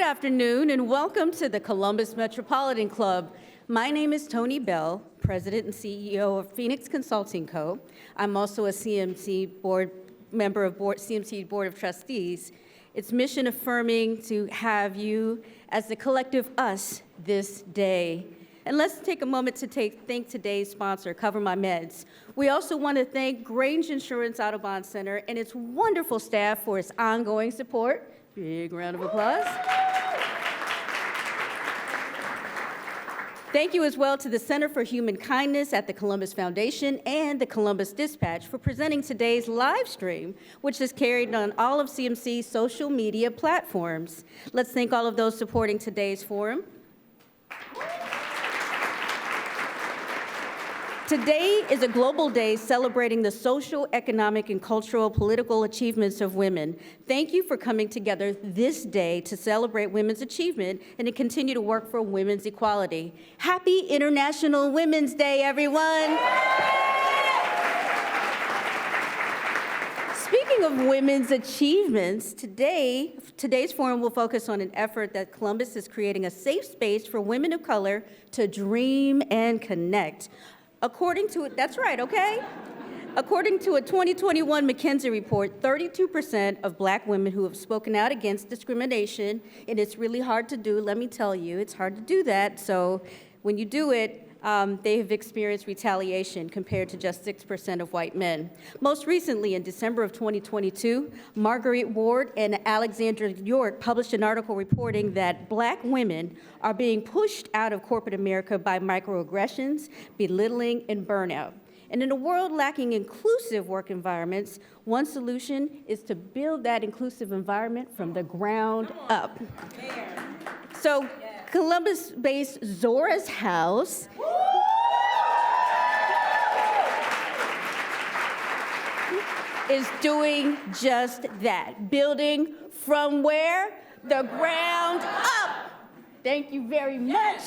afternoon, and welcome to the Columbus Metropolitan Club. My name is Tony Bell, President and CEO of Phoenix Consulting Co. I'm also a member of CMC Board of Trustees. It's mission affirming to have you as the collective us this day. And let's take a moment to thank today's sponsor, Cover My Meds. We also want to thank Grange Insurance Audubon Center and its wonderful staff for its ongoing support. Big round of applause. Thank you as well to the Center for Human Kindness at the Columbus Foundation and the Columbus Dispatch for presenting today's live stream, which is carried on all of CMC's social media platforms. Let's thank all of those supporting today's forum. Today is a global day celebrating the social, economic, and cultural political achievements of women. Thank you for coming together this day to celebrate women's achievement and to continue to work for women's equality. Happy International Women's Day, everyone. Speaking of women's achievements, today's forum will focus on an effort that Columbus is creating a safe space for women of color to dream and connect. According to a 2021 McKinsey report, 32% of Black women who have spoken out against discrimination, and it's really hard to do, let me tell you, it's hard to do that. So when you do it, they have experienced retaliation compared to just 6% of white men. Most recently, in December of 2022, Marguerite Ward and Alexandra York published an article reporting that Black women are being pushed out of corporate America by microaggressions, belittling, and burnout. And in a world lacking inclusive work environments, one solution is to build that inclusive environment from the ground up. So, Columbus-based Zora's House is doing just that, building from where? The ground up. Thank you very much.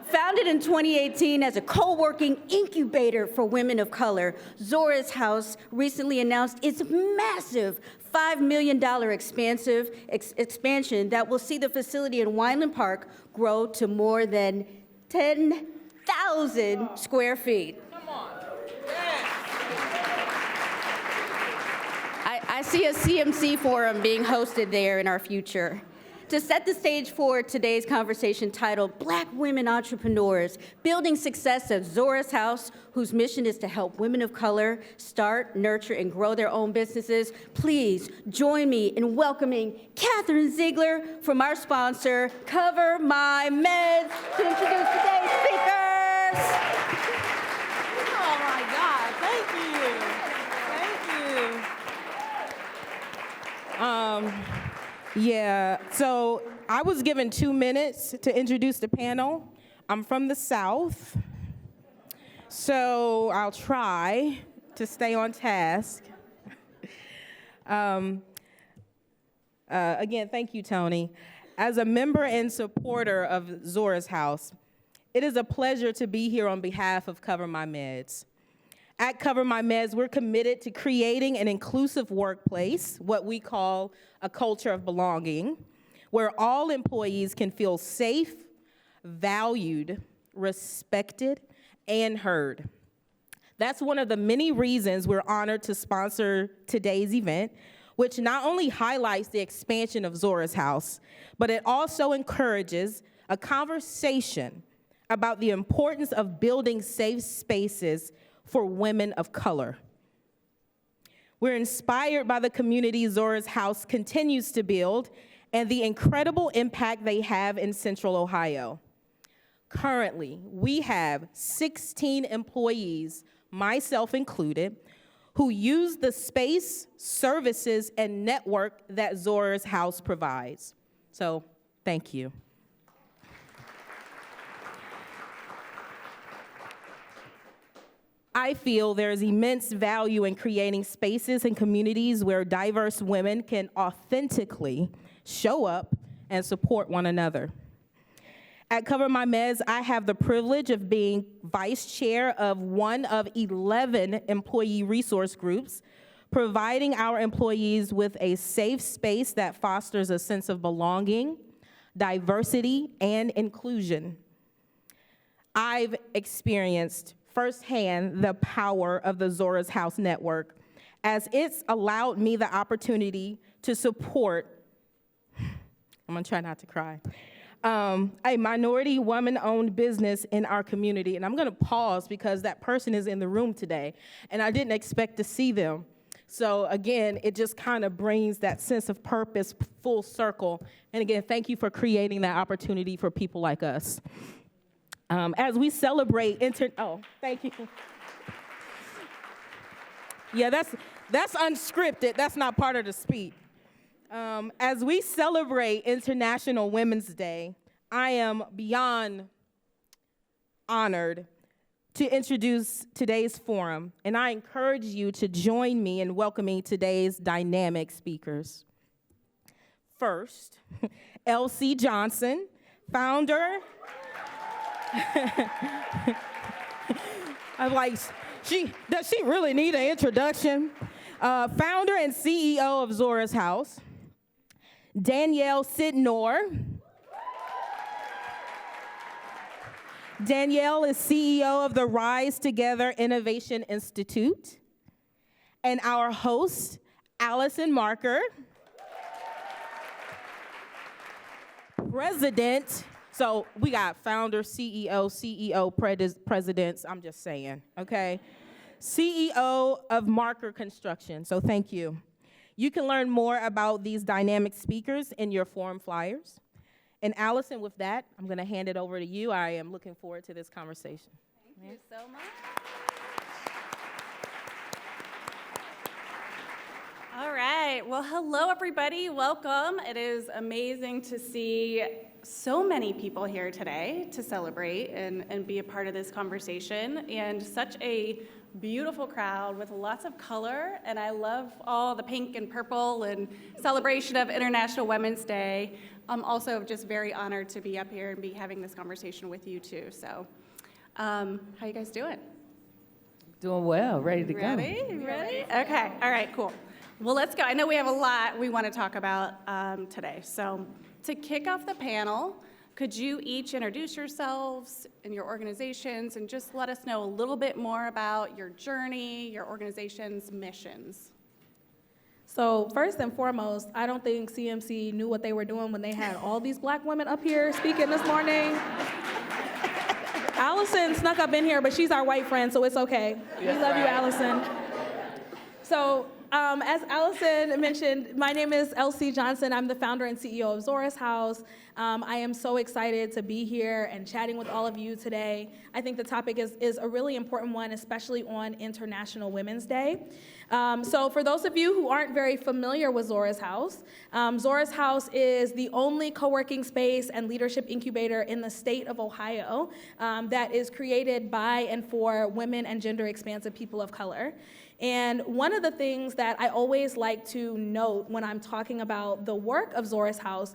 Founded in 2018 as a co-working incubator for women of color, Zora's House recently announced its massive $5 million expansion that will see the facility in Weinland Park grow to more than 10,000 square feet. Come on. Yes. I see a CMC forum being hosted there in our future. To set the stage for today's conversation titled Black Women Entrepreneurs, Building Success at Zora's House, whose mission is to help women of color start, nurture, and grow their own businesses, please join me in welcoming Catherine Ziegler from our sponsor, Cover My Meds, to introduce today's speakers. Oh my God, thank you. Yeah, so I was given 2 minutes to introduce the panel. I'm from the South, so I'll try to stay on task. Again, thank you, Tony. As a member and supporter of Zora's House, it is a pleasure to be here on behalf of Cover My Meds. At Cover My Meds, we're committed to creating an inclusive workplace, what we call a culture of belonging, where all employees can feel safe, valued, respected, and heard. That's one of the many reasons we're honored to sponsor today's event, which not only highlights the expansion of Zora's House, but it also encourages a conversation about the importance of building safe spaces for women of color. We're inspired by the community Zora's House continues to build and the incredible impact they have in Central Ohio. Currently, we have 16 employees, myself included, who use the space, services, and network that Zora's House provides. So, thank you. I feel there's immense value in creating spaces and communities where diverse women can authentically show up and support one another. At Cover My Meds, I have the privilege of being vice chair of one of 11 employee resource groups, providing our employees with a safe space that fosters a sense of belonging, diversity, and inclusion. I've experienced firsthand the power of the Zora's House Network, as it's allowed me the opportunity to support, I'm gonna try not to cry, a minority woman-owned business in our community. And I'm gonna pause because that person is in the room today, and I didn't expect to see them. So again, it just kind of brings that sense of purpose full circle. And again, thank you for creating that opportunity for people like us. As we celebrate thank you. Yeah, that's unscripted. That's not part of the speech. As we celebrate International Women's Day, I am beyond honored to introduce today's forum, and I encourage you to join me in welcoming today's dynamic speakers. First, Elsie Johnson, founder. I'm like, does she really need an introduction? Founder and CEO of Zora's House. Danielle Sydnor. Danielle is CEO of the Rise Together Innovation Institute. And our host, Alison Marker, president. So we got founder, CEO, presidents, I'm just saying, okay? CEO of Marker Construction, so thank you. You can learn more about these dynamic speakers in your forum flyers. And Alison, with that, I'm gonna hand it over to you. I am looking forward to this conversation. Thank you so much. All right, well, hello everybody, welcome. It is amazing to see so many people here today to celebrate and be a part of this conversation, and such a beautiful crowd with lots of color, and I love all the pink and purple and celebration of International Women's Day. I'm also just very honored to be up here and be having this conversation with you too. So, how you guys doing? Doing well, ready to go. Ready? Okay, all right, cool. Well, let's go. I know we have a lot we want to talk about today. So to kick off the panel, could you each introduce yourselves and your organizations and just let us know a little bit more about your journey, your organization's missions? So first and foremost, I don't think CMC knew what they were doing when they had all these black women up here speaking this morning. Allison snuck up in here, but she's our white friend, so it's okay. We love you, Allison. So as Allison mentioned, my name is Elsie Johnson. I'm the founder and CEO of Zora's House. I am so excited to be here and chatting with all of you today. I think the topic is a really important one, especially on International Women's Day. So for those of you who aren't very familiar with Zora's House is the only co-working space and leadership incubator in the state of Ohio that is created by and for women and gender expansive people of color. And one of the things that I always like to note when I'm talking about the work of Zora's House,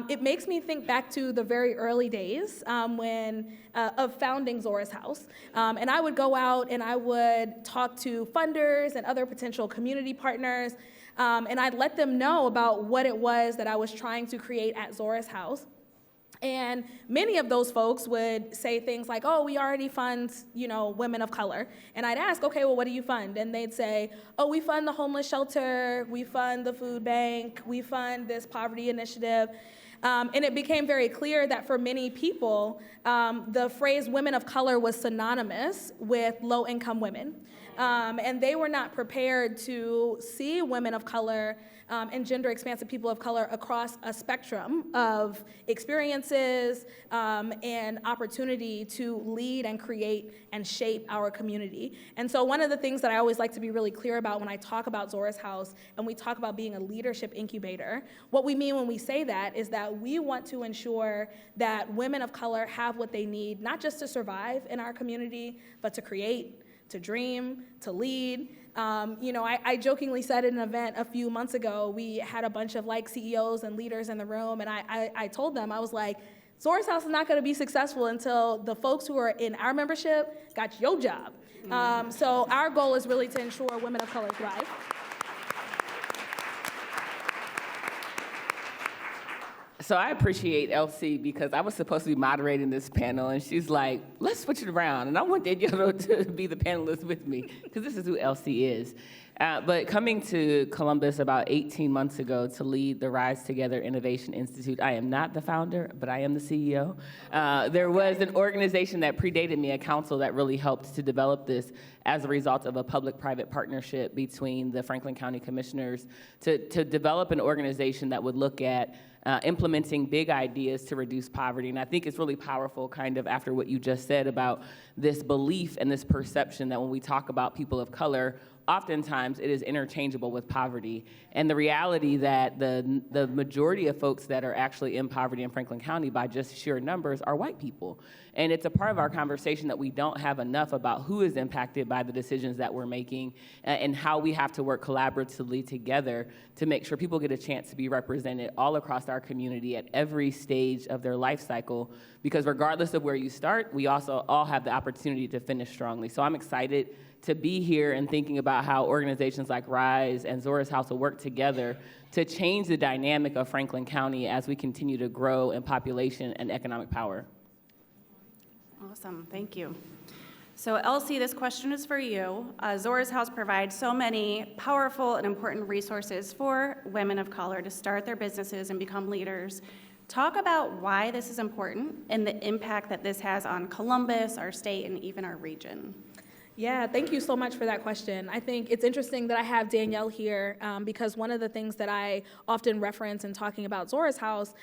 it makes me think back to the very early days of founding Zora's House. And I would go out and I would talk to funders and other potential community partners, and I'd let them know about what it was that I was trying to create at Zora's House. And many of those folks would say things like, oh, we already fund, women of color. And I'd ask, okay, well, what do you fund? And they'd say, oh, we fund the homeless shelter, we fund the food bank, we fund this poverty initiative. And it became very clear that for many people, the phrase women of color was synonymous with low-income women. And they were not prepared to see women of color and gender-expansive people of color across a spectrum of experiences and opportunity to lead and create and shape our community. And so one of the things that I always like to be really clear about when I talk about Zora's House and we talk about being a leadership incubator, what we mean when we say that is that we want to ensure that women of color have what they need, not just to survive in our community, but to create, to dream, to lead. I jokingly said at an event a few months ago, we had a bunch of CEOs and leaders in the room, and I told them, I was like, Zora's House is not going to be successful until the folks who are in our membership got your job. So our goal is really to ensure women of color thrive. So I appreciate LC because I was supposed to be moderating this panel, and she's like, let's switch it around. And I want Danielle to be the panelist with me because this is who LC is. But coming to Columbus about 18 months ago to lead the Rise Together Innovation Institute, I am not the founder, but I am the CEO. There was an organization that predated me, a council that really helped to develop this as a result of a public-private partnership between the Franklin County Commissioners to develop an organization that would look at implementing big ideas to reduce poverty. And I think it's really powerful, kind of after what you just said about this belief and this perception that when we talk about people of color, oftentimes it is interchangeable with poverty. And the reality that the majority of folks that are actually in poverty in Franklin County by just sheer numbers are white people. And it's a part of our conversation that we don't have enough about who is impacted by the decisions that we're making and how we have to work collaboratively together to make sure people get a chance to be represented all across our community at every stage of their life cycle. Because regardless of where you start, we also all have the opportunity to finish strongly. So I'm excited to be here and thinking about how organizations like RISE and Zora's House will work together to change the dynamic of Franklin County as we continue to grow in population and economic power. Awesome, thank you. So Elsie, this question is for you. Zora's House provides so many powerful and important resources for women of color to start their businesses and become leaders. Talk about why this is important and the impact that this has on Columbus, our state, and even our region. Yeah, thank you so much for that question. I think it's interesting that I have Danielle here because one of the things that I often reference in talking about Zora's House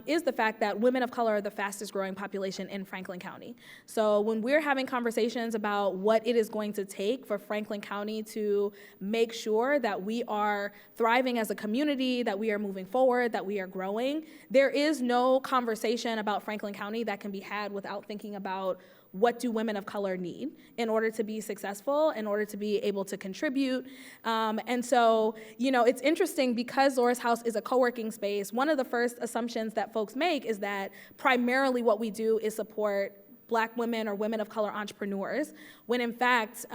is the fact that women of color are the fastest growing population in Franklin County. So when we're having conversations about what it is going to take for Franklin County to make sure that we are thriving as a community, that we are moving forward, that we are growing, there is no conversation about Franklin County that can be had without thinking about what do women of color need in order to be successful, in order to be able to contribute. And so, you know, it's interesting because Zora's House is a co-working space. One of the first assumptions that folks make is that primarily what we do is support Black women or women of color entrepreneurs, when in fact,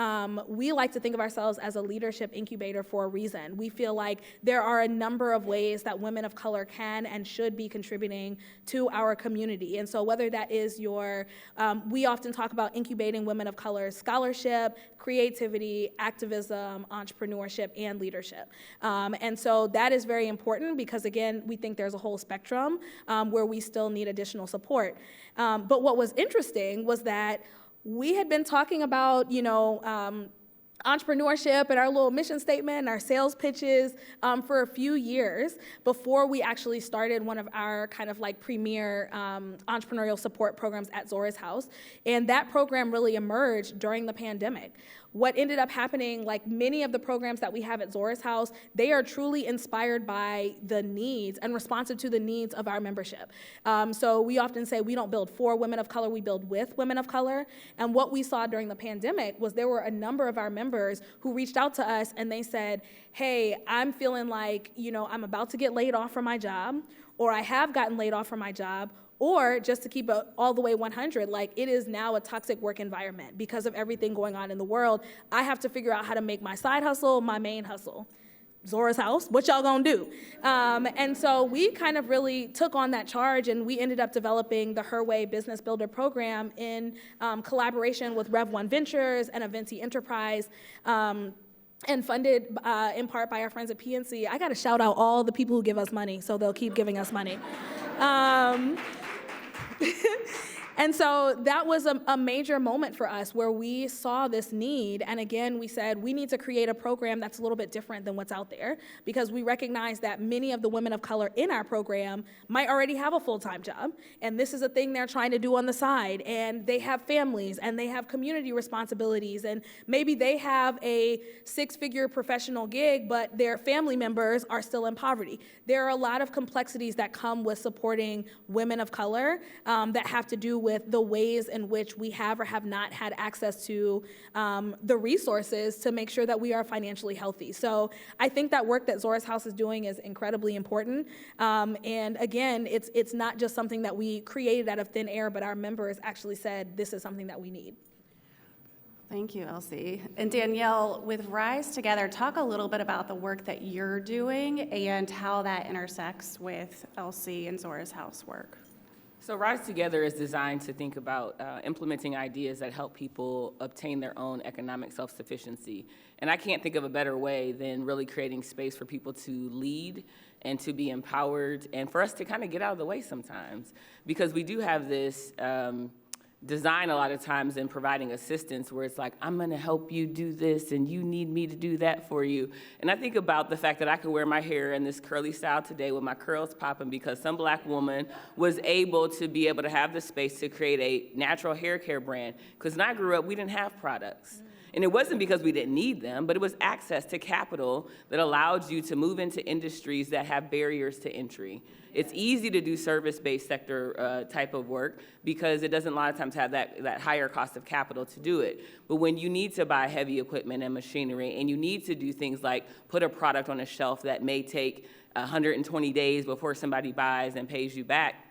we like to think of ourselves as a leadership incubator for a reason. We feel like there are a number of ways that women of color can and should be contributing to our community. And so whether that is we often talk about incubating women of color scholarship, creativity, activism, entrepreneurship, and leadership. And so that is very important because again, we think there's a whole spectrum where we still need additional support. But what was interesting was that we had been talking about, entrepreneurship and our little mission statement and our sales pitches for a few years before we actually started one of our kind of like premier entrepreneurial support programs at Zora's House. And that program really emerged during the pandemic. What ended up happening, like many of the programs that we have at Zora's House, they are truly inspired by the needs and responsive to the needs of our membership. So we often say we don't build for women of color, we build with women of color. And what we saw during the pandemic was there were a number of our members who reached out to us and they said, hey, I'm feeling like, I'm about to get laid off from my job, or I have gotten laid off from my job, or just to keep it all the way 100, like it is now a toxic work environment because of everything going on in the world. I have to figure out how to make my side hustle my main hustle. Zora's House, what y'all gonna do? And so we kind of really took on that charge and we ended up developing the Her Way Business Builder program in collaboration with Rev One Ventures and Aventi Enterprise. And funded in part by our friends at PNC. I gotta shout out all the people who give us money, so they'll keep giving us money. And so that was a major moment for us where we saw this need. And again, we said, we need to create a program that's a little bit different than what's out there because we recognize that many of the women of color in our program might already have a full-time job. And this is a thing they're trying to do on the side. And they have families and they have community responsibilities. And maybe they have a six-figure professional gig, but their family members are still in poverty. There are a lot of complexities that come with supporting women of color that have to do with the ways in which we have or have not had access to the resources to make sure that we are financially healthy. So I think that work that Zora's House is doing is incredibly important. And again, it's not just something that we created out of thin air, but our members actually said this is something that we need. Thank you, Elsie. And Danielle, with Rise Together, talk a little bit about the work that you're doing and how that intersects with Elsie and Zora's House work. So Rise Together is designed to think about implementing ideas that help people obtain their own economic self-sufficiency. And I can't think of a better way than really creating space for people to lead and to be empowered and for us to kind of get out of the way sometimes. Because we do have this design a lot of times in providing assistance where it's like, I'm gonna help you do this and you need me to do that for you. And I think about the fact that I could wear my hair in this curly style today with my curls popping because some Black woman was able to have the space to create a natural hair care brand. Because when I grew up, we didn't have products. And it wasn't because we didn't need them, but it was access to capital that allowed you to move into industries that have barriers to entry. It's easy to do service-based sector type of work because it doesn't a lot of times have that higher cost of capital to do it. But when you need to buy heavy equipment and machinery and you need to do things like put a product on a shelf that may take 120 days before somebody buys and pays you back,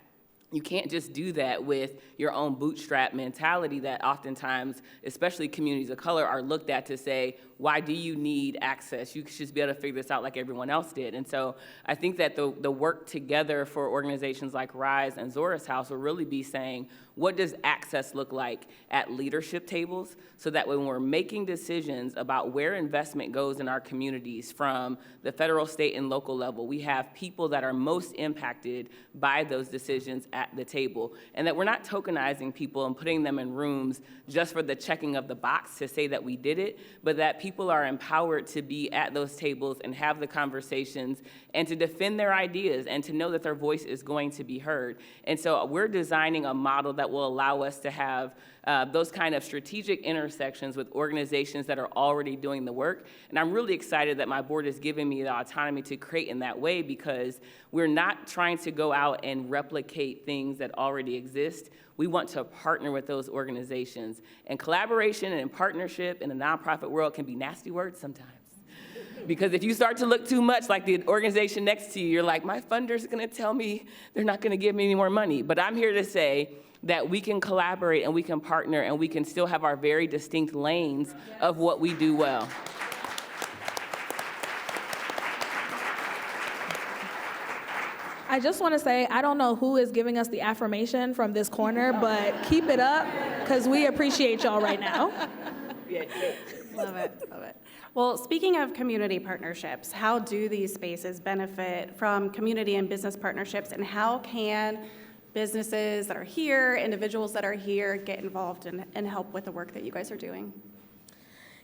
you can't just do that with your own bootstrap mentality that oftentimes, especially communities of color, are looked at to say, why do you need access? You should just be able to figure this out like everyone else did. And so I think that the work together for organizations like RISE and Zora's House will really be saying, what does access look like at leadership tables so that when we're making decisions about where investment goes in our communities from the federal, state, and local level, we have people that are most impacted by those decisions at the table, and that we're not tokenizing people and putting them in rooms just for the checking of the box to say that we did it, but that people are empowered to be at those tables and have the conversations and to defend their ideas and to know that their voice is going to be heard. And so we're designing a model that will allow us to have those kind of strategic intersections with organizations that are already doing the work. And I'm really excited that my board is giving me the autonomy to create in that way because we're not trying to go out and replicate things that already exist. We want to partner with those organizations. And collaboration and partnership in the nonprofit world can be nasty words sometimes. Because if you start to look too much like the organization next to you, you're like, my funder's gonna tell me they're not gonna give me any more money. But I'm here to say that we can collaborate and we can partner and we can still have our very distinct lanes of what we do well. I just want to say, I don't know who is giving us the affirmation from this corner, but keep it up, because we appreciate y'all right now. Love it, love it. Well, speaking of community partnerships, how do these spaces benefit from community and business partnerships, and how can businesses that are here, individuals that are here, get involved and help with the work that you guys are doing?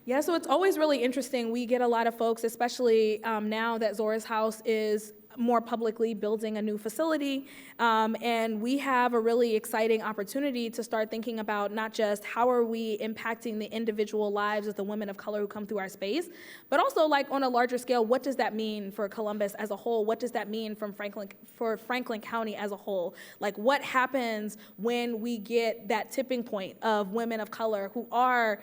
Yeah, so it's always really interesting. We get a lot of folks, especially now that Zora's House is more publicly building a new facility, and we have a really exciting opportunity to start thinking about not just how are we impacting the individual lives of the women of color who come through our space, but also like on a larger scale, what does that mean for Columbus as a whole? What does that mean for Franklin County as a whole? Like what happens when we get that tipping point of women of color who are,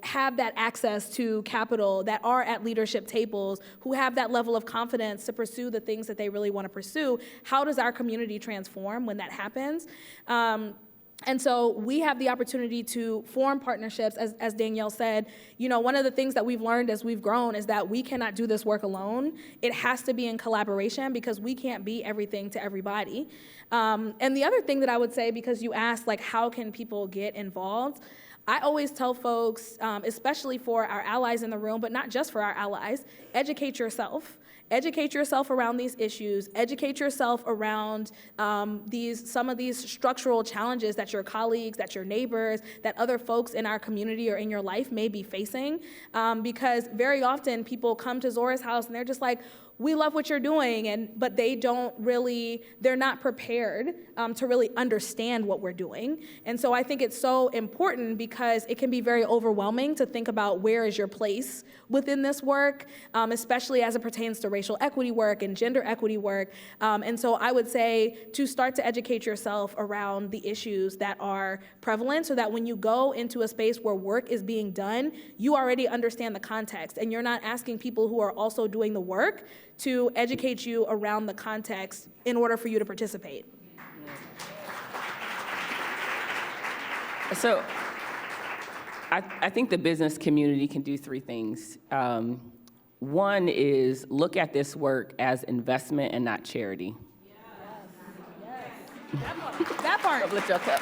have that access to capital, that are at leadership tables, who have that level of confidence to pursue the things that they really want to pursue? How does our community transform when that happens? And so we have the opportunity to form partnerships, as Danielle said. One of the things that we've learned as we've grown is that we cannot do this work alone. It has to be in collaboration because we can't be everything to everybody. And the other thing that I would say, because you asked, like, how can people get involved? I always tell folks, especially for our allies in the room, but not just for our allies, educate yourself. Educate yourself around these issues. Educate yourself around some of these structural challenges that your colleagues, that your neighbors, that other folks in our community or in your life may be facing. Because very often people come to Zora's House and they're just like, we love what you're doing, but they're not prepared to really understand what we're doing. And so I think it's so important because it can be very overwhelming to think about where is your place within this work, especially as it pertains to racial equity work and gender equity work. And so I would say to start to educate yourself around the issues that are prevalent so that when you go into a space where work is being done, you already understand the context and you're not asking people who are also doing the work to educate you around the context in order for you to participate. So I think the business community can do three things. One is look at this work as investment and not charity. That part. Lift your cup.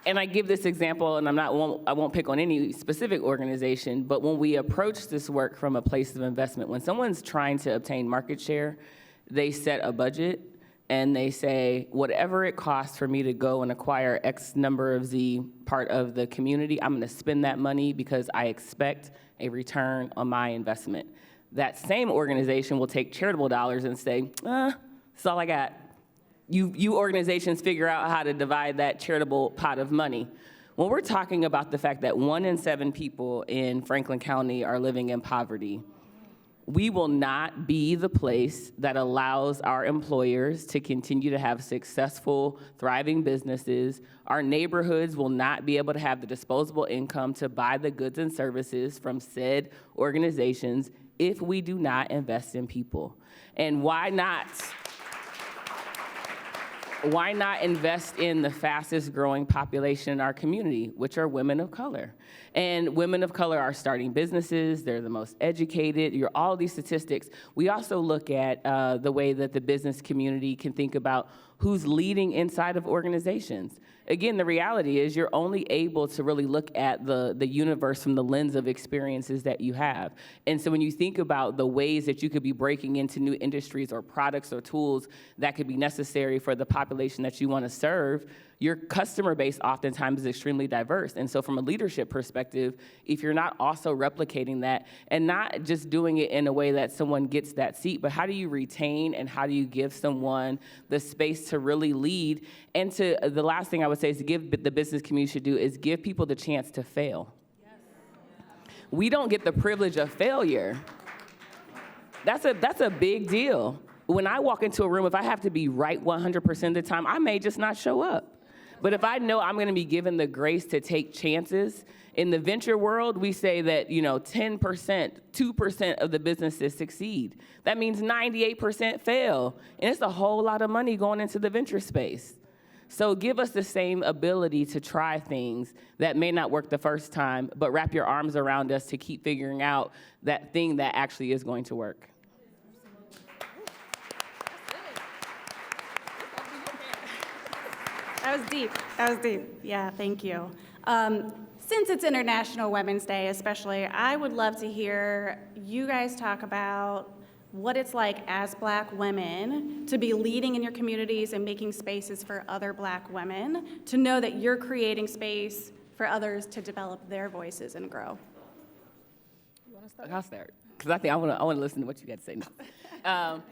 And I give this example, and I won't pick on any specific organization, but when we approach this work from a place of investment, when someone's trying to obtain market share, they set a budget and they say, whatever it costs for me to go and acquire X number of Z part of the community, I'm gonna spend that money because I expect a return on my investment. That same organization will take charitable dollars and say, that's all I got. You organizations figure out how to divide that charitable pot of money. When we're talking about the fact that 1 in 7 people in Franklin County are living in poverty, we will not be the place that allows our employers to continue to have successful, thriving businesses. Our neighborhoods will not be able to have the disposable income to buy the goods and services from said organizations if we do not invest in people. And why not? Why not invest in the fastest growing population in our community, which are women of color? And women of color are starting businesses, they're the most educated, all these statistics. We also look at the way that the business community can think about who's leading inside of organizations. Again, the reality is you're only able to really look at the universe from the lens of experiences that you have. And so when you think about the ways that you could be breaking into new industries or products or tools that could be necessary for the population that you want to serve, your customer base oftentimes is extremely diverse. And so from a leadership perspective, if you're not also replicating that and not just doing it in a way that someone gets that seat, but how do you retain and how do you give someone the space to really lead? And to the last thing I would say is to give the business community should do is give people the chance to fail. We don't get the privilege of failure. That's a big deal. When I walk into a room, if I have to be right 100% of the time, I may just not show up. But if I know I'm gonna be given the grace to take chances, in the venture world, we say that 10%, 2% of the businesses succeed. That means 98% fail. And it's a whole lot of money going into the venture space. So give us the same ability to try things that may not work the first time, but wrap your arms around us to keep figuring out that thing that actually is going to work. That was deep. That was deep. Yeah, thank you. Since it's International Women's Day especially, I would love to hear you guys talk about what it's like as Black women to be leading in your communities and making spaces for other Black women, to know that you're creating space for others to develop their voices and grow. You want to start? I'll start, because I think I want to listen to what you got to say now.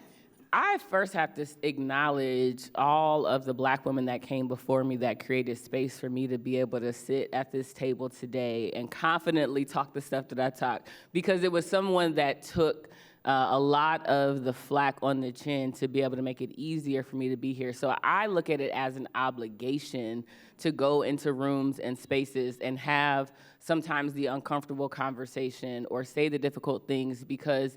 I first have to acknowledge all of the Black women that came before me that created space for me to be able to sit at this table today and confidently talk the stuff that I talk, because it was someone that took a lot of the flack on the chin to be able to make it easier for me to be here. So I look at it as an obligation to go into rooms and spaces and have sometimes the uncomfortable conversation or say the difficult things, because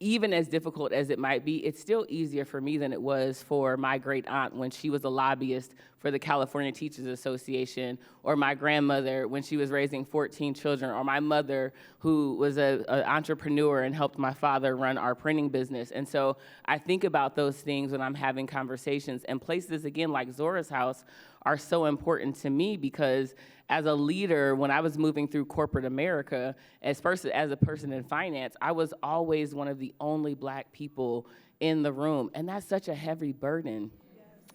even as difficult as it might be, it's still easier for me than it was for my great aunt when she was a lobbyist for the California Teachers Association, or my grandmother when she was raising 14 children, or my mother who was an entrepreneur and helped my father run our printing business. And so I think about those things when I'm having conversations, and places, again, like Zora's House are so important to me, because as a leader, when I was moving through corporate America, as a person in finance, I was always one of the only Black people in the room, and that's such a heavy burden.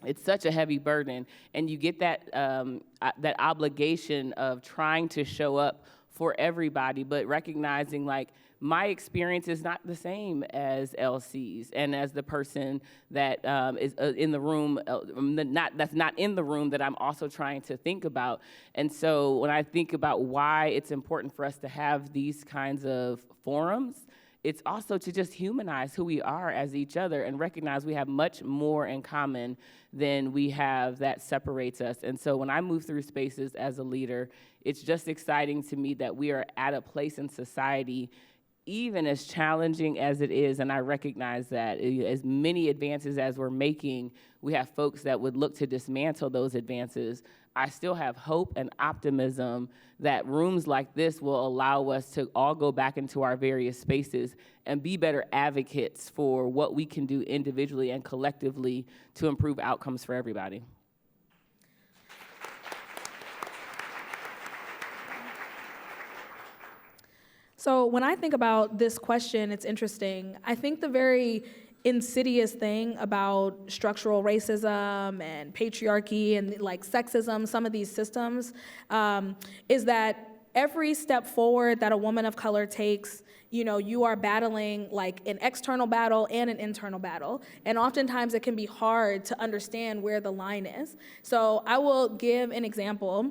It's such a heavy burden, and you get that that obligation of trying to show up for everybody, but recognizing like my experience is not the same as LC's, and as the person that is in the room, that's not in the room, that I'm also trying to think about. And so when I think about why it's important for us to have these kinds of forums, it's also to just humanize who we are as each other and recognize we have much more in common than we have that separates us. And so when I move through spaces as a leader, it's just exciting to me that we are at a place in society even as challenging as it is, and I recognize that as many advances as we're making, we have folks that would look to dismantle those advances. I still have hope and optimism that rooms like this will allow us to all go back into our various spaces and be better advocates for what we can do individually and collectively to improve outcomes for everybody. So when I think about this question, it's interesting. I think the very insidious thing about structural racism and patriarchy and like sexism, some of these systems, is that every step forward that a woman of color takes, you are battling like an external battle and an internal battle. And oftentimes it can be hard to understand where the line is. So I will give an example.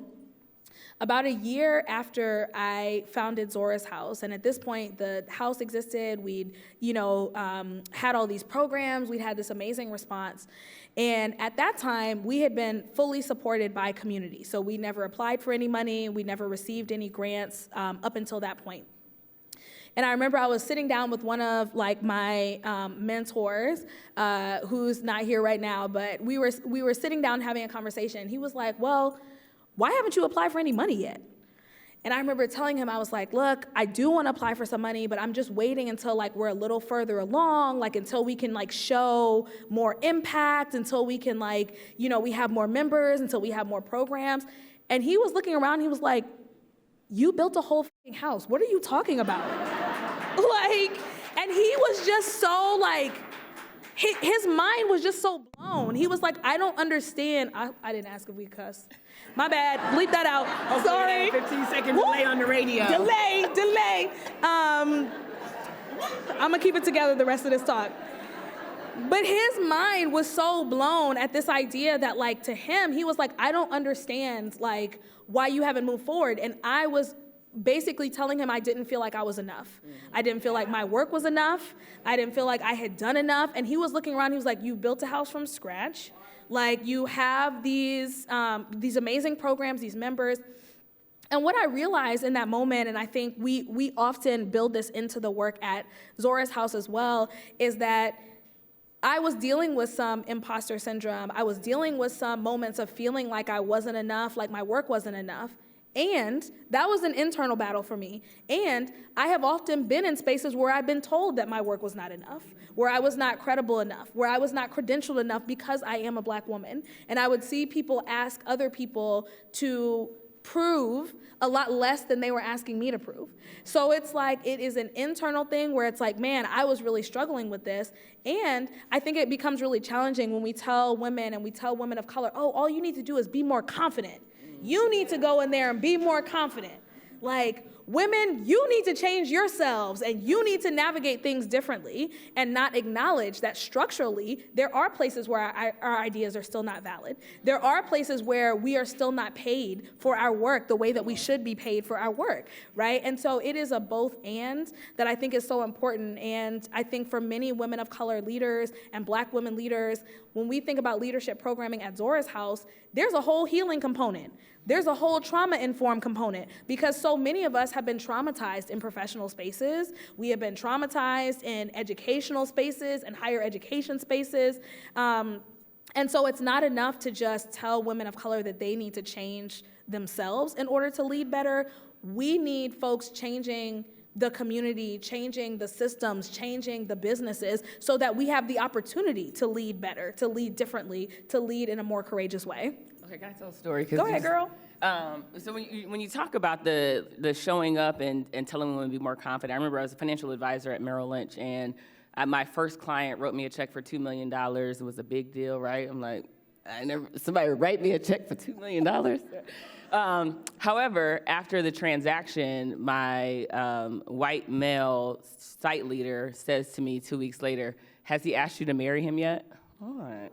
About a year after I founded Zora's House, and at this point the house existed, we'd had all these programs, we'd had this amazing response, and at that time we had been fully supported by community. So we never applied for any money, we never received any grants up until that point. And I remember I was sitting down with one of my mentors, who's not here right now, but we were sitting down having a conversation. He was like, well, why haven't you applied for any money yet? And I remember telling him, I was like, look, I do want to apply for some money, but I'm just waiting until we're a little further along, until we can show more impact, until we can we have more members, until we have more programs. And he was looking around, he was like, you built a whole house. What are you talking about? And he was just so his mind was just so blown. He was like, I don't understand. I didn't ask if we cuss. My bad, bleep that out. Sorry. 15-second delay on the radio. Delay. I'm gonna keep it together the rest of this talk. But his mind was so blown at this idea that to him, he was like, I don't understand why you haven't moved forward. And I was basically telling him I didn't feel like I was enough. I didn't feel like my work was enough. I didn't feel like I had done enough. And he was looking around, he was like, you built a house from scratch. You have these amazing programs, these members. And what I realized in that moment, and I think we often build this into the work at Zora's House as well, is that I was dealing with some imposter syndrome. I was dealing with some moments of feeling like I wasn't enough, like my work wasn't enough. And that was an internal battle for me. And I have often been in spaces where I've been told that my work was not enough, where I was not credible enough, where I was not credentialed enough because I am a Black woman. And I would see people ask other people to prove a lot less than they were asking me to prove. So it's it is an internal thing where it's man, I was really struggling with this. And I think it becomes really challenging when we tell women and we tell women of color, oh, all you need to do is be more confident. You need to go in there and be more confident. Women, you need to change yourselves and you need to navigate things differently and not acknowledge that structurally there are places where our ideas are still not valid. There are places where we are still not paid for our work the way that we should be paid for our work, right? And so it is a both and that I think is so important. And I think for many women of color leaders and Black women leaders, when we think about leadership programming at Zora's House, there's a whole healing component. There's a whole trauma-informed component because so many of us have been traumatized in professional spaces. We have been traumatized in educational spaces and higher education spaces. And so it's not enough to just tell women of color that they need to change themselves in order to lead better. We need folks changing the community, changing the systems, changing the businesses so that we have the opportunity to lead better, to lead differently, to lead in a more courageous way. Okay, can I tell a story? Go ahead, girl. So when you talk about the showing up and telling women to be more confident, I remember I was a financial advisor at Merrill Lynch, and my first client wrote me a check for $2 million. It was a big deal, right? I'm like, somebody would write me a check for $2 million? However, after the transaction, my white male site leader says to me 2 weeks later, has he asked you to marry him yet? All right.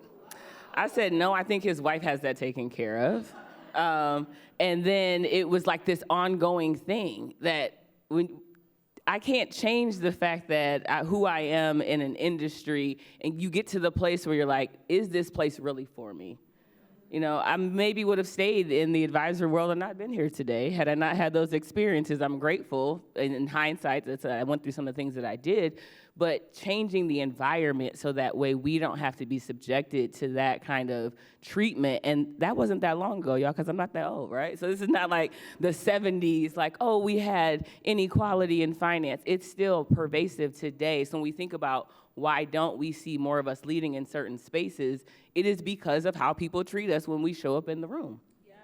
I said, no, I think his wife has that taken care of. And then it was this ongoing thing that I can't change the fact that who I am in an industry, and you get to the place where you're like, is this place really for me? You know, I maybe would have stayed in the advisor world and not been here today had I not had those experiences. I'm grateful, and in hindsight, that I went through some of the things that I did, but changing the environment so that way we don't have to be subjected to that kind of treatment. And that wasn't that long ago, y'all, because I'm not that old, right? So this is not like the 70s, like, oh, we had inequality in finance. It's still pervasive today. So when we think about why don't we see more of us leading in certain spaces, it is because of how people treat us when we show up in the room. Yes.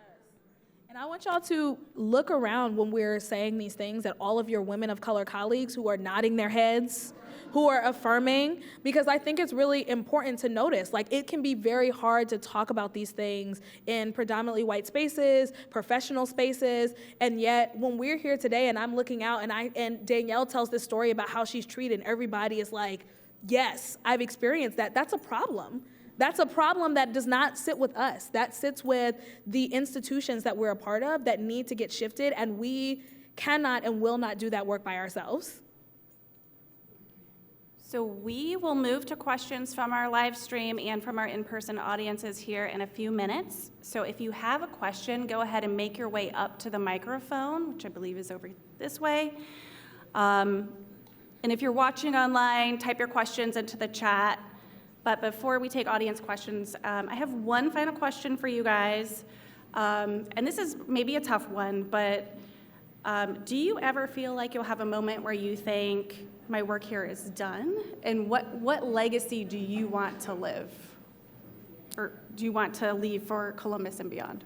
And I want y'all to look around when we're saying these things at all of your women of color colleagues who are nodding their heads, who are affirming, because I think it's really important to notice, like, it can be very hard to talk about these things in predominantly white spaces, professional spaces, and yet when we're here today and I'm looking out and Danielle tells this story about how she's treated, and everybody is like, yes, I've experienced that. That's a problem. That's a problem that does not sit with us. That sits with the institutions that we're a part of that need to get shifted, and we cannot and will not do that work by ourselves. So we will move to questions from our live stream and from our in-person audiences here in a few minutes. So if you have a question, go ahead and make your way up to the microphone, which I believe is over this way. And if you're watching online, type your questions into the chat. But before we take audience questions, I have one final question for you guys. And this is maybe a tough one, but do you ever feel like you'll have a moment where you think, my work here is done? And what legacy do you want to live? Or do you want to leave for Columbus and beyond?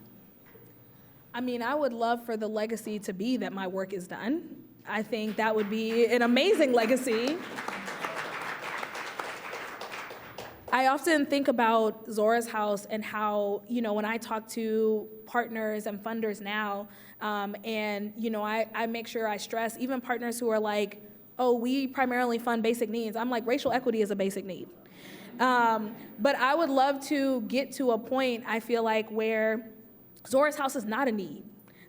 I mean, I would love for the legacy to be that my work is done. I think that would be an amazing legacy. I often think about Zora's House and how, you know, when I talk to partners and funders now, and, you know, I make sure I stress, even partners who are like, oh, we primarily fund basic needs. I'm like, racial equity is a basic need. But I would love to get to a point, I feel like, where Zora's House is not a need.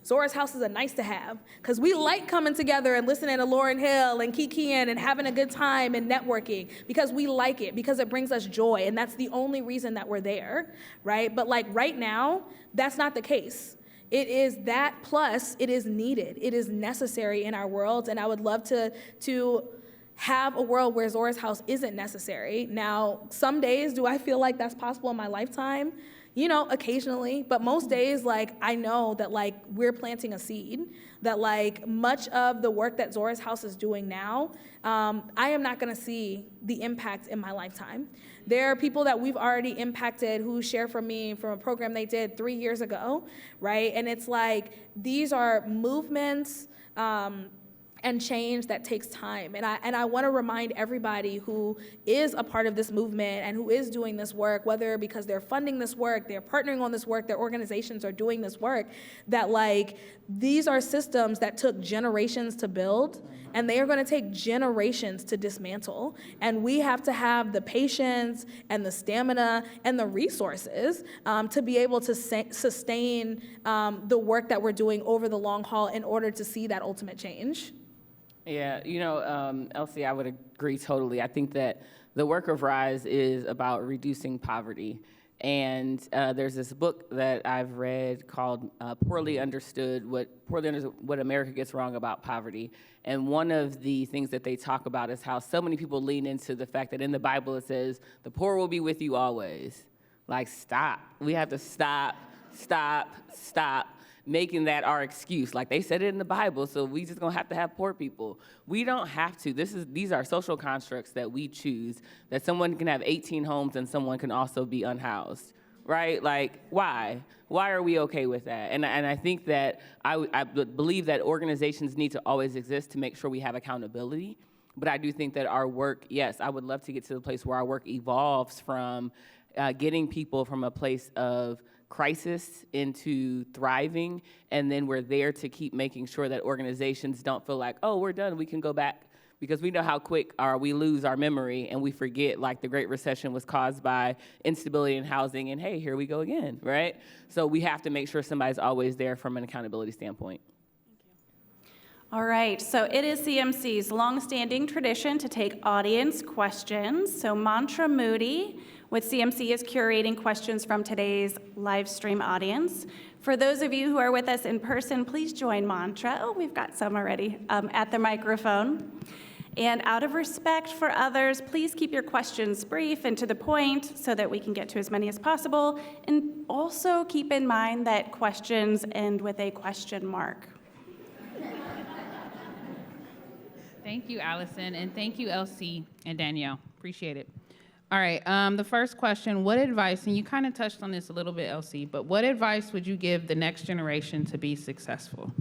Zora's House is a nice to have, because we like coming together and listening to Lauryn Hill and kikiing and having a good time and networking, because we like it, because it brings us joy, and that's the only reason that we're there, right? But like right now, that's not the case. It is that, plus it is needed. It is necessary in our world, and I would love to have a world where Zora's House isn't necessary. Now, some days, do I feel like that's possible in my lifetime? You know, occasionally, but most days, like, I know that, like, we're planting a seed, that, like, much of the work that Zora's House is doing now, I am not gonna see the impact in my lifetime. There are people that we've already impacted who share from me from a program they did 3 years ago, right? And it's like, these are movements, and change that takes time. And I wanna remind everybody who is a part of this movement and who is doing this work, whether because they're funding this work, they're partnering on this work, their organizations are doing this work, that like, these are systems that took generations to build, and they are gonna take generations to dismantle. And we have to have the patience and the stamina and the resources to be able to sustain the work that we're doing over the long haul in order to see that ultimate change. Yeah, you know, Elsie, I would agree totally. I think that the work of RISE is about reducing poverty. And there's this book that I've read called Poorly Understood, What America Gets Wrong About Poverty. And one of the things that they talk about is how so many people lean into the fact that in the Bible it says, the poor will be with you always. Like, stop. We have to stop making that our excuse. Like, they said it in the Bible, so we just gonna have to have poor people. We don't have to. These are social constructs that we choose, that someone can have 18 homes and someone can also be unhoused, right? Like, why? Why are we okay with that? And I think that I believe that organizations need to always exist to make sure we have accountability. But I do think that our work, yes, I would love to get to the place where our work evolves from getting people from a place of crisis into thriving, and then we're there to keep making sure that organizations don't feel like, oh, we're done, we can go back, because we know how quick we lose our memory and we forget, like, the Great Recession was caused by instability in housing, and hey, here we go again, right? So we have to make sure somebody's always there from an accountability standpoint. All right, so it is CMC's longstanding tradition to take audience questions. So Mantra Moody What CMC is curating questions from today's live stream audience. For those of you who are with us in person, please join Mantra. Oh, we've got some already at the microphone. And out of respect for others, please keep your questions brief and to the point so that we can get to as many as possible. And also keep in mind that questions end with a question mark. Thank you, Allison, and thank you, Elsie and Danielle. Appreciate it. All right, the first question, what advice, and you kind of touched on this a little bit, Elsie, but what advice would you give the next generation to be successful?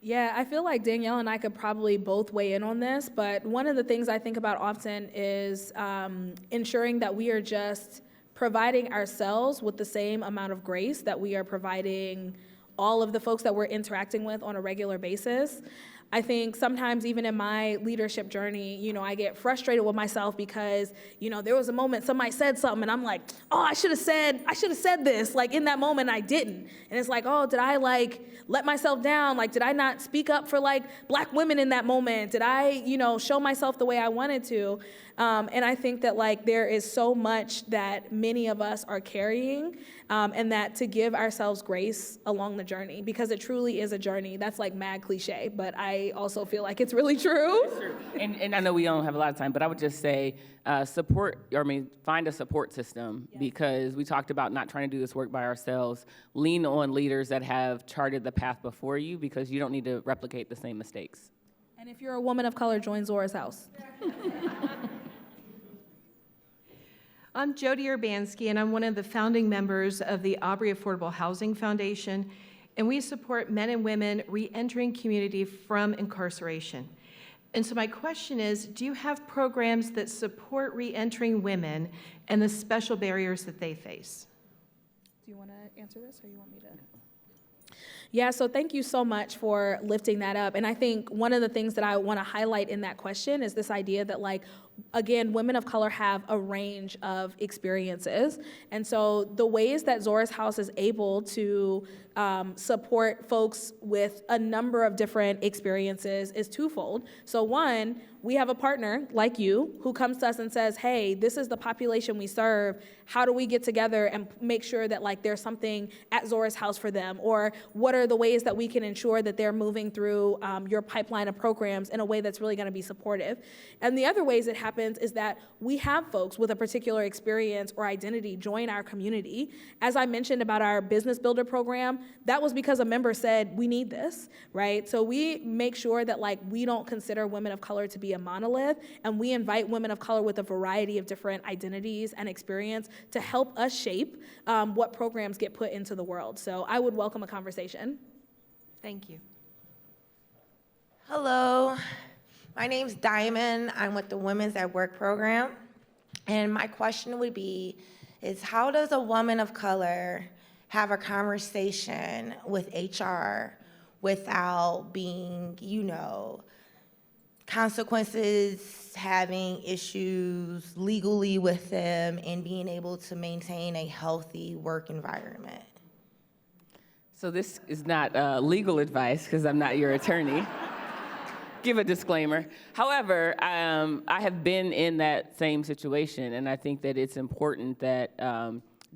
Yeah, I feel like Danielle and I could probably both weigh in on this, but one of the things I think about often is ensuring that we are just providing ourselves with the same amount of grace that we are providing all of the folks that we're interacting with on a regular basis. I think sometimes even in my leadership journey, I get frustrated with myself because, there was a moment somebody said something and I'm like, oh, I should have said this. Like in that moment I didn't. And it's like, oh, did I let myself down? Like, did I not speak up for Black women in that moment? Did I, show myself the way I wanted to? And I think that there is so much that many of us are carrying, and that to give ourselves grace along the journey, because it truly is a journey. That's mad cliche, but I also feel like it's really true. And I know we don't have a lot of time, but I would just say find a support system, because we talked about not trying to do this work by ourselves. Lean on leaders that have charted the path before you, because you don't need to replicate the same mistakes. And if you're a woman of color, join Zora's House. I'm Jody Urbanski, and I'm one of the founding members of the Aubrey Affordable Housing Foundation, and we support men and women re-entering community from incarceration. And so my question is, do you have programs that support re-entering women and the special barriers that they face? Do you want to answer this, or you want me to? Yeah, so thank you so much for lifting that up. And I think one of the things that I want to highlight in that question is this idea that, again, women of color have a range of experiences. And so the ways that Zora's House is able to support folks with a number of different experiences is twofold. So one, we have a partner like you who comes to us and says, hey, this is the population we serve. How do we get together and make sure that there's something at Zora's House for them? Or what are the ways that we can ensure that they're moving through your pipeline of programs in a way that's really going to be supportive? And the other ways it happens is that we have folks with a particular experience or identity join our community. As I mentioned about our Business Builder program, that was because a member said, we need this, right? So we make sure that we don't consider women of color to be a monolith, and we invite women of color with a variety of different identities and experience to help us shape what programs get put into the world. So I would welcome a conversation. Thank you. Hello, my name's Diamond. I'm with the Women's at Work program. And my question would be, how does a woman of color have a conversation with HR without being, consequences, having issues legally with them, and being able to maintain a healthy work environment? So this is not legal advice, because I'm not your attorney. Give a disclaimer. However, I have been in that same situation, and I think that it's important that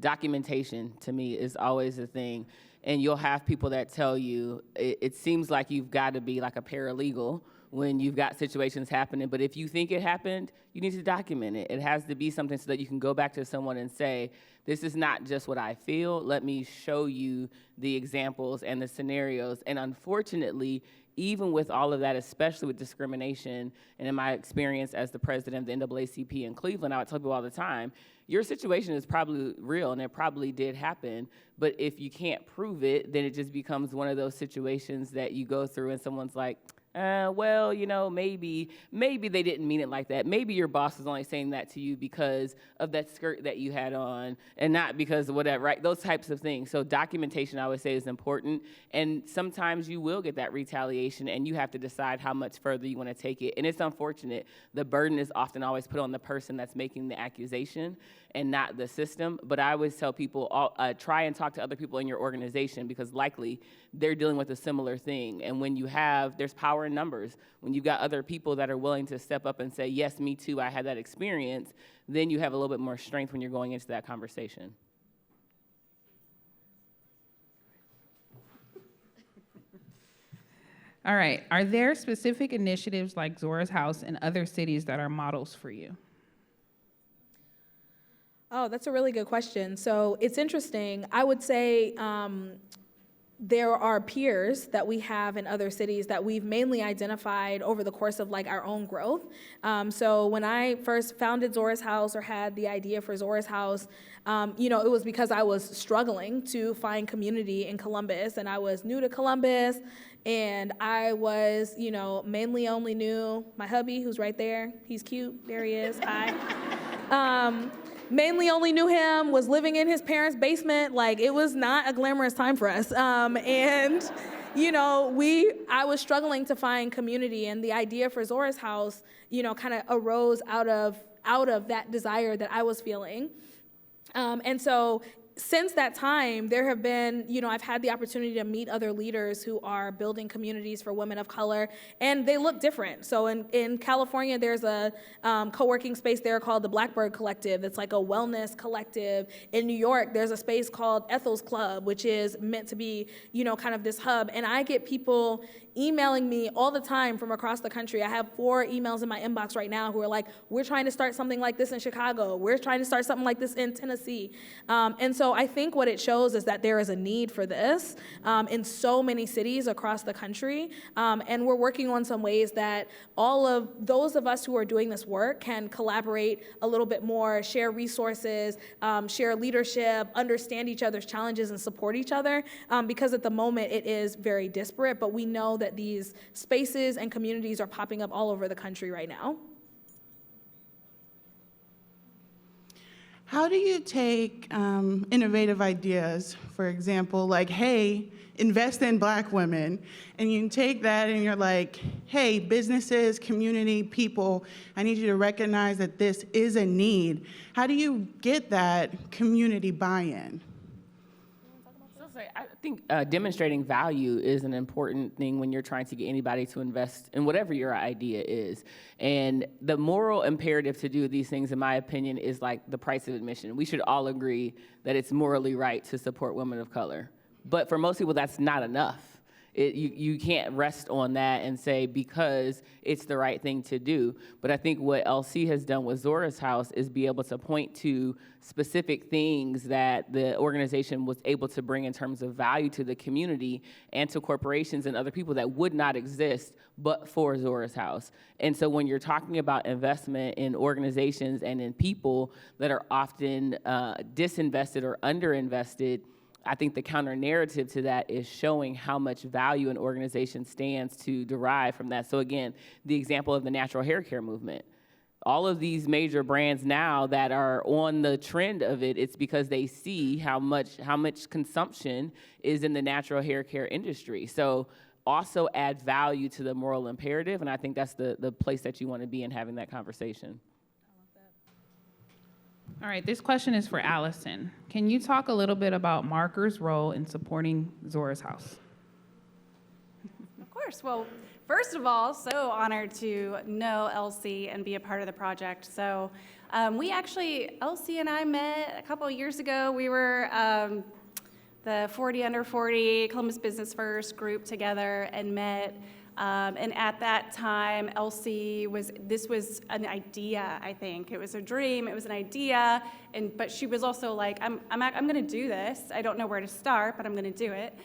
documentation, to me, is always a thing. And you'll have people that tell you, it seems like you've got to be like a paralegal when you've got situations happening, but if you think it happened, you need to document it. It has to be something so that you can go back to someone and say, this is not just what I feel, let me show you the examples and the scenarios. And unfortunately, even with all of that, especially with discrimination, and in my experience as the president of the NAACP in Cleveland, I would tell people all the time, your situation is probably real and it probably did happen, but if you can't prove it, then it just becomes one of those situations that you go through and someone's like, well, maybe they didn't mean it like that. Maybe your boss is only saying that to you because of that skirt that you had on and not because of whatever, right? Those types of things. So documentation, I would say, is important. And sometimes you will get that retaliation and you have to decide how much further you want to take it. And it's unfortunate. The burden is often always put on the person that's making the accusation and not the system. But I always tell people, try and talk to other people in your organization because likely they're dealing with a similar thing. And when there's power power in numbers. When you've got other people that are willing to step up and say, yes, me too, I had that experience, then you have a little bit more strength when you're going into that conversation. All right. Are there specific initiatives like Zora's House in other cities that are models for you? Oh, that's a really good question. So it's interesting. I would say there are peers that we have in other cities that we've mainly identified over the course of like our own growth. So when I first founded Zora's House or had the idea for Zora's House, it was because I was struggling to find community in Columbus, and I was new to Columbus, and I was, mainly only knew my hubby, who's right there. He's cute. There he is. Hi. Mainly only knew him, was living in his parents' basement. Like, it was not a glamorous time for us. I was struggling to find community, and the idea for Zora's House, kind of arose out of that desire that I was feeling. And so since that time, there have been, I've had the opportunity to meet other leaders who are building communities for women of color, and they look different. So in California, there's a co-working space there called the Blackbird Collective. It's like a wellness collective. In New York, there's a space called Ethel's Club, which is meant to be, kind of this hub. And I get people emailing me all the time from across the country. I have 4 emails in my inbox right now who are like, we're trying to start something like this in Chicago. We're trying to start something like this in Tennessee. And so I think what it shows is that there is a need for this in so many cities across the country. And we're working on some ways that all of those of us who are doing this work can collaborate a little bit more, share resources, share leadership, understand each other's challenges, and support each other. Because at the moment it is very disparate, but we know that these spaces and communities are popping up all over the country right now. How do you take innovative ideas, for example, like, hey, invest in Black women, and you take that and you're like, hey, businesses, community, people, I need you to recognize that this is a need. How do you get that community buy-in? I think demonstrating value is an important thing when you're trying to get anybody to invest in whatever your idea is. And the moral imperative to do these things, in my opinion, is like the price of admission. We should all agree that it's morally right to support women of color. But for most people, that's not enough. You can't rest on that and say because it's the right thing to do. But I think what LC has done with Zora's House is be able to point to specific things that the organization was able to bring in terms of value to the community and to corporations and other people that would not exist but for Zora's House. And so when you're talking about investment in organizations and in people that are often disinvested or underinvested, I think the counter narrative to that is showing how much value an organization stands to derive from that. So again, the example of the natural hair care movement. All of these major brands now that are on the trend of it, it's because they see how much consumption is in the natural hair care industry. So also add value to the moral imperative, and I think that's the place that you want to be in having that conversation. All right, this question is for Alison. Can you talk a little bit about Marker's role in supporting Zora's House? Of course. Well, first of all, so honored to know Elsie and be a part of the project. So Elsie and I met a couple of years ago. We were the 40 Under 40 Columbus Business First group together and met. And at that time, this was an idea, I think. It was a dream, it was an idea, but she was also like, I'm gonna do this. I don't know where to start, but I'm gonna do it.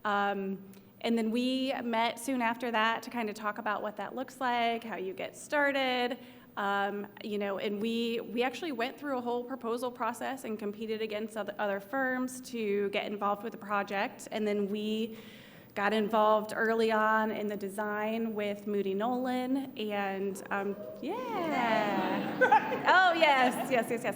And then we met soon after that to kind of talk about what that looks like, how you get started. And we actually went through a whole proposal process and competed against other firms to get involved with the project. And then we got involved early on in the design with Moody Nolan, and oh yes,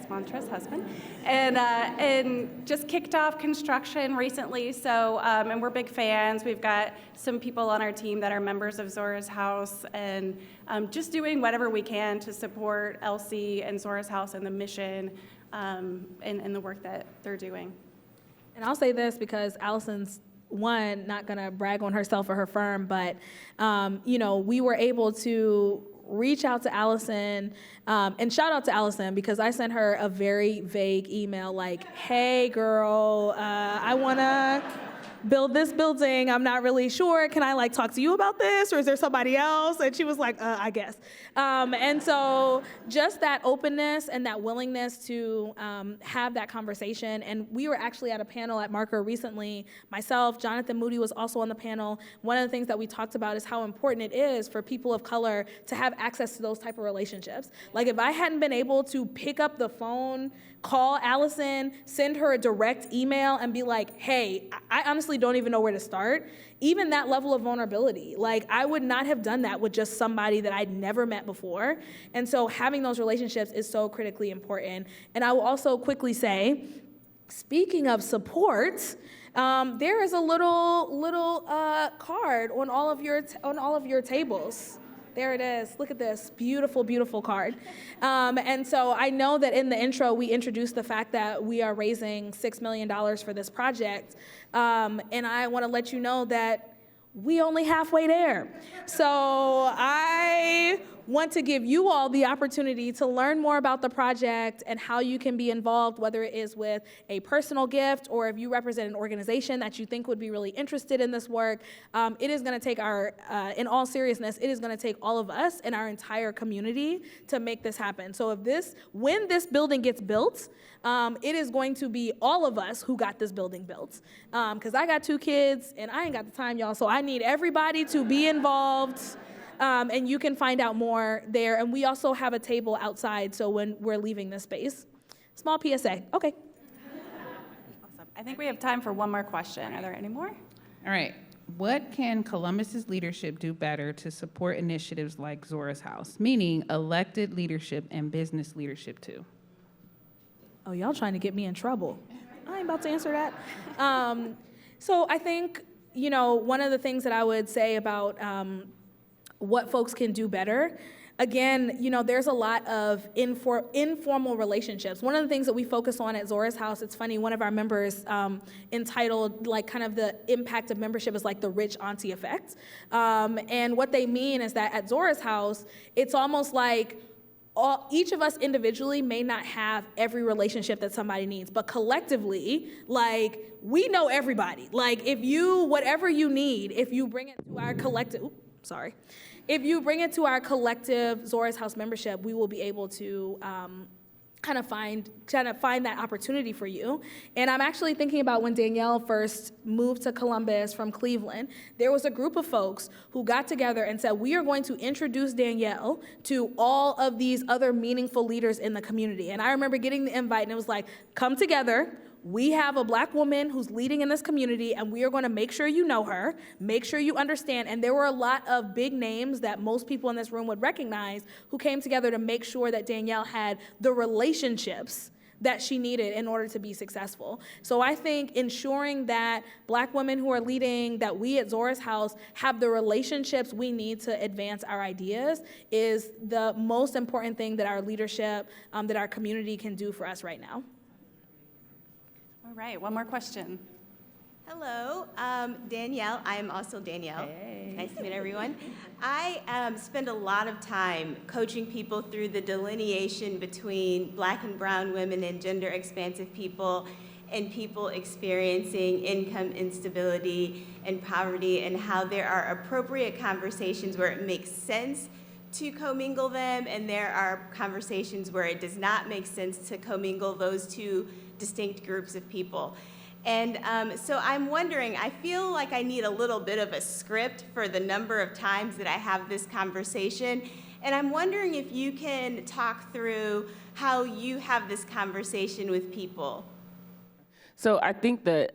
Mantra's husband, and just kicked off construction recently. So and we're big fans. We've got some people on our team that are members of Zora's House, and just doing whatever we can to support Elsie and Zora's House and the mission and the work that they're doing. And I'll say this because Alison's one, not gonna brag on herself or her firm, but we were able to reach out to Alison, and shout out to Alison because I sent her a very vague email like, hey girl, I wanna build this building. I'm not really sure. Can I talk to you about this, or is there somebody else? And she was like, I guess. And so just that openness and that willingness to have that conversation. And we were actually at a panel at Marker recently. Myself, Jonathan Moody was also on the panel. One of the things that we talked about is how important it is for people of color to have access to those type of relationships. Like if I hadn't been able to pick up the phone, call Alison, send her a direct email and be like, hey, I honestly don't even know where to start. Even that level of vulnerability, I would not have done that with just somebody that I'd never met before. And so having those relationships is so critically important. And I will also quickly say, speaking of support, there is a little card on all of your tables. There it is. Look at this beautiful, beautiful card. And so I know that in the intro, we introduced the fact that we are raising $6 million for this project. And I want to let you know that we only halfway there. So I want to give you all the opportunity to learn more about the project and how you can be involved, whether it is with a personal gift or if you represent an organization that you think would be really interested in this work. It is going to take in all seriousness, it is going to take all of us and our entire community to make this happen. So when this building gets built, it is going to be all of us who got this building built. Because I got 2 kids and I ain't got the time, y'all, so I need everybody to be involved. And you can find out more there. And we also have a table outside, so when we're leaving this space. Small PSA. Okay. Awesome. I think we have time for one more question. Are there any more? All right. What can Columbus's leadership do better to support initiatives like Zora's House, meaning elected leadership and business leadership too? Oh, y'all trying to get me in trouble. I ain't about to answer that. So I think, one of the things that I would say about what folks can do better, again, there's a lot of informal relationships. One of the things that we focus on at Zora's House, it's funny, one of our members entitled kind of the impact of membership is the rich auntie effect. And what they mean is that at Zora's House, it's almost like each of us individually may not have every relationship that somebody needs, but collectively, we know everybody. Whatever you need, if you bring it to our collective, if you bring it to our collective Zora's House membership, we will be able to kind of find that opportunity for you. And I'm actually thinking about when Danielle first moved to Columbus from Cleveland, there was a group of folks who got together and said, we are going to introduce Danielle to all of these other meaningful leaders in the community. And I remember getting the invite and it was like, come together. We have a Black woman who's leading in this community, and we are going to make sure you know her, make sure you understand. And there were a lot of big names that most people in this room would recognize who came together to make sure that Danielle had the relationships that she needed in order to be successful. So I think ensuring that Black women who are leading, that we at Zora's House have the relationships we need to advance our ideas is the most important thing that our leadership, that our community can do for us right now. All right, one more question. Hello, Danielle. I am also Danielle. Hey. Nice to meet everyone. I spend a lot of time coaching people through the delineation between Black and brown women and gender expansive people and people experiencing income instability and poverty, and how there are appropriate conversations where it makes sense to commingle them, and there are conversations where it does not make sense to commingle those two distinct groups of people. And so I'm wondering, I feel like I need a little bit of a script for the number of times that I have this conversation. And I'm wondering if you can talk through how you have this conversation with people. So I think that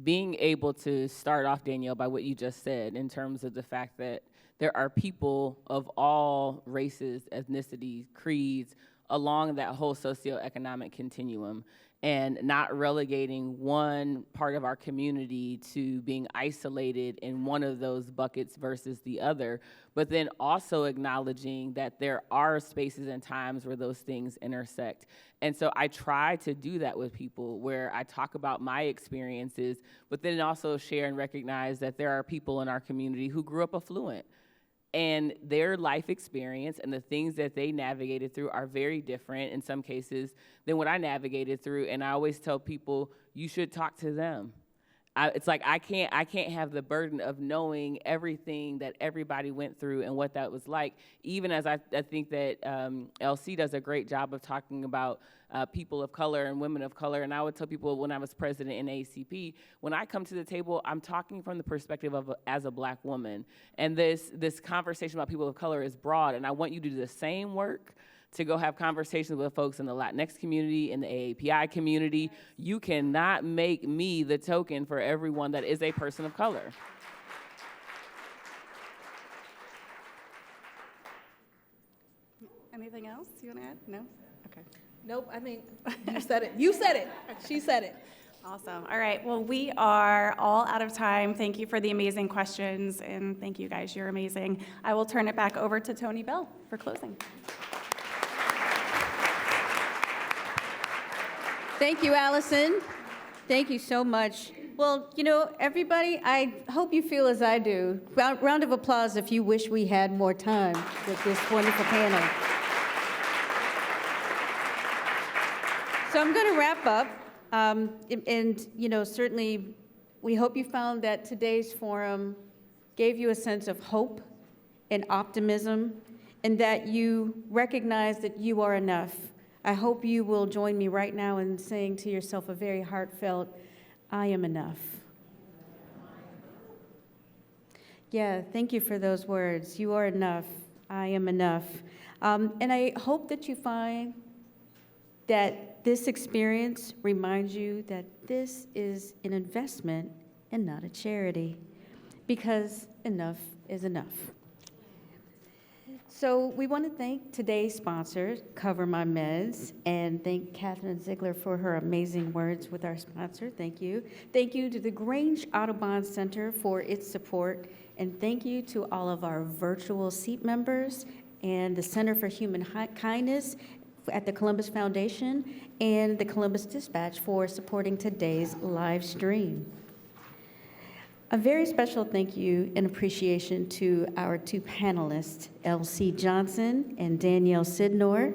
being able to start off, Danielle, by what you just said in terms of the fact that there are people of all races, ethnicities, creeds, along that whole socioeconomic continuum. and not relegating one part of our community to being isolated in one of those buckets versus the other, but then also acknowledging that there are spaces and times where those things intersect. And so I try to do that with people, where I talk about my experiences, but then also share and recognize that there are people in our community who grew up affluent, and their life experience and the things that they navigated through are very different in some cases than what I navigated through. And I always tell people, you should talk to them. It's like I can't have the burden of knowing everything that everybody went through and what that was like, even as I think that LC does a great job of talking about people of color and women of color. And I would tell people when I was president in ACP, when I come to the table, I'm talking from the perspective of as a Black woman. And this conversation about people of color is broad, and I want you to do the same work to go have conversations with folks in the Latinx community, in the AAPI community. You cannot make me the token for everyone that is a person of color. Anything else you want to add? No? Okay. Nope, I think you said it. You said it. She said it. Awesome. All right. Well, we are all out of time. Thank you for the amazing questions, and thank you guys. You're amazing. I will turn it back over to Tony Bell for closing. Thank you, Alison. Thank you so much. Well, you know, everybody, I hope you feel as I do. Round of applause if you wish we had more time with this wonderful panel. So I'm going to wrap up. And, you know, certainly we hope you found that today's forum gave you a sense of hope and optimism, and that you recognize that you are enough. I hope you will join me right now in saying to yourself a very heartfelt, I am enough. Yeah, thank you for those words. You are enough. I am enough. And I hope that you find that this experience reminds you that this is an investment and not a charity, because enough is enough. So we want to thank today's sponsors, Cover My Meds, and thank Catherine Ziegler for her amazing words with our sponsor. Thank you. Thank you to the Grange Audubon Center for its support, and thank you to all of our virtual seat members and the Center for Human Kindness at the Columbus Foundation and the Columbus Dispatch for supporting today's live stream. A very special thank you and appreciation to our two panelists, LC Johnson and Danielle Sydnor.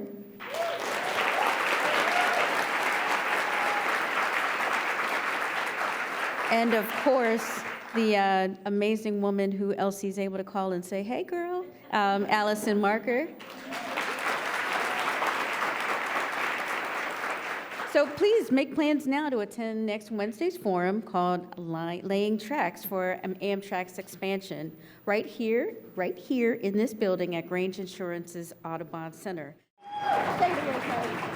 And of course, the amazing woman who LC's able to call and say, hey girl, Alison Marker. So please make plans now to attend next Wednesday's forum called Laying Tracks for Amtrak's expansion, right here in this building at Grange Insurance's Audubon Center. Stay here,